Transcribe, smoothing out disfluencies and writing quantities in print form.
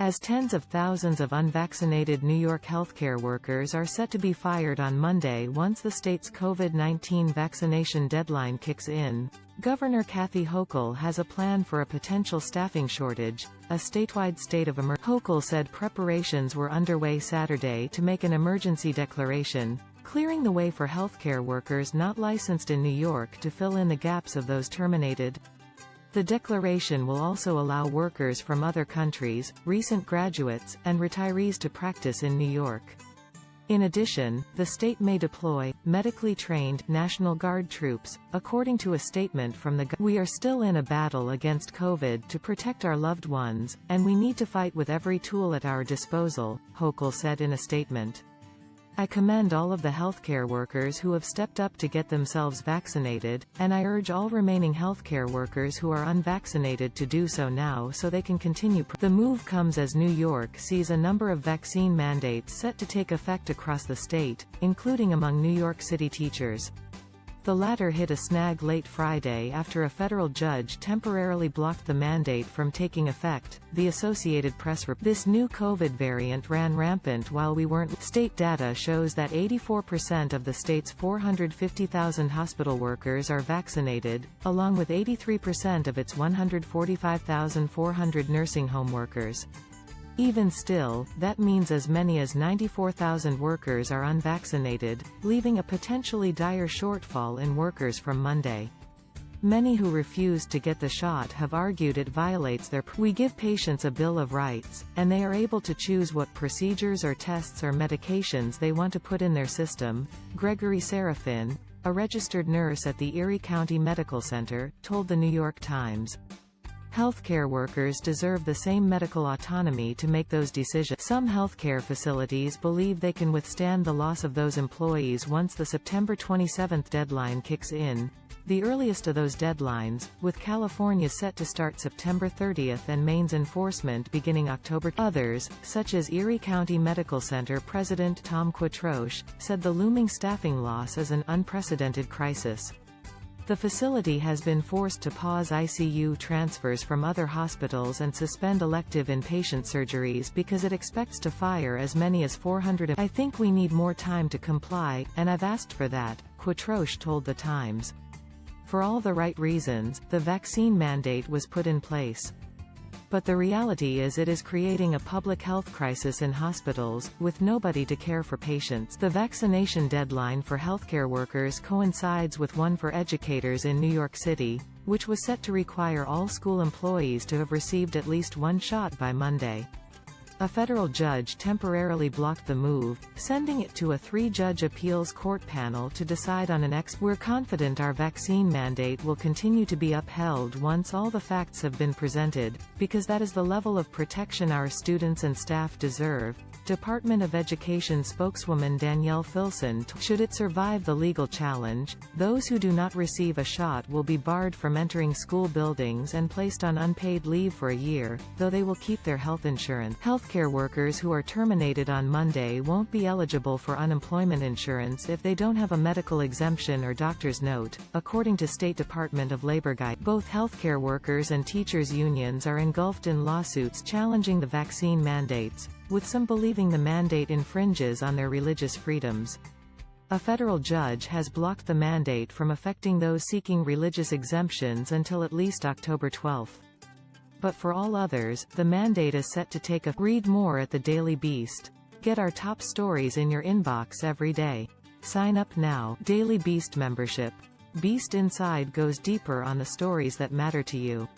as tens of thousands of unvaccinated New York healthcare workers are set to be fired on Monday once the state's COVID-19 vaccination deadline kicks in. Governor Kathy Hochul has a plan for a potential staffing shortage, a statewide state of emergency. Hochul said preparations were underway Saturday to make an emergency declaration, clearing the way for healthcare workers not licensed in New York to fill in the gaps of those terminated. The declaration will also allow workers from other countries, recent graduates, and retirees to practice in New York. In addition, the state may deploy medically trained National Guard troops, according to a statement from the government. We are still in a battle against COVID to protect our loved ones, and we need to fight with every tool at our disposal, Hochul said in a statement. I commend all of the healthcare workers who have stepped up to get themselves vaccinated, and I urge all remaining healthcare workers who are unvaccinated to do so now so they can continue. The move comes as New York sees a number of vaccine mandates set to take effect across the state, including among New York City teachers. The latter hit a snag late Friday after a federal judge temporarily blocked the mandate from taking effect, the Associated Press reported. This new COVID variant ran rampant while we weren't. State data shows that 84% of the state's 450,000 hospital workers are vaccinated, along with 83% of its 145,400 nursing home workers. Even still, that means as many as 94,000 workers are unvaccinated, leaving a potentially dire shortfall in workers from Monday. Many who refused to get the shot have argued it violates their We give patients a Bill of Rights, and they are able to choose what procedures or tests or medications they want to put in their system, Gregory Serafin, a registered nurse at the Erie County Medical Center, told the New York Times. Healthcare workers deserve the same medical autonomy to make those decisions. Some healthcare facilities believe they can withstand the loss of those employees once the September 27 deadline kicks in, the earliest of those deadlines, with California set to start September 30 and Maine's enforcement beginning October. Others, such as Erie County Medical Center President Tom Quattroche, said the looming staffing loss is an unprecedented crisis. The facility has been forced to pause ICU transfers from other hospitals and suspend elective inpatient surgeries because it expects to fire as many as 400. I think we need more time to comply, and I've asked for that, Quattroche told The Times. For all the right reasons, the vaccine mandate was put in place. But the reality is it is creating a public health crisis in hospitals, with nobody to care for patients. The vaccination deadline for healthcare workers coincides with one for educators in New York City, which was set to require all school employees to have received at least one shot by Monday. A federal judge temporarily blocked the move, sending it to a 3-judge appeals court panel to decide on an We're confident our vaccine mandate will continue to be upheld once all the facts have been presented, because that is the level of protection our students and staff deserve, Department of Education spokeswoman Danielle Filson. Should it survive the legal challenge, those who do not receive a shot will be barred from entering school buildings and placed on unpaid leave for a year, though they will keep their health insurance. Healthcare workers who are terminated on Monday won't be eligible for unemployment insurance if they don't have a medical exemption or doctor's note, according to State Department of Labor guide. Both healthcare workers and teachers' unions are engulfed in lawsuits challenging the vaccine mandates, with some believing the mandate infringes on their religious freedoms. A federal judge has blocked the mandate from affecting those seeking religious exemptions until at least October 12. But for all others, the mandate is set to take effect. Read more at the Daily Beast. Get our top stories in your inbox every day. Sign up now. Daily Beast membership. Beast Inside goes deeper on the stories that matter to you.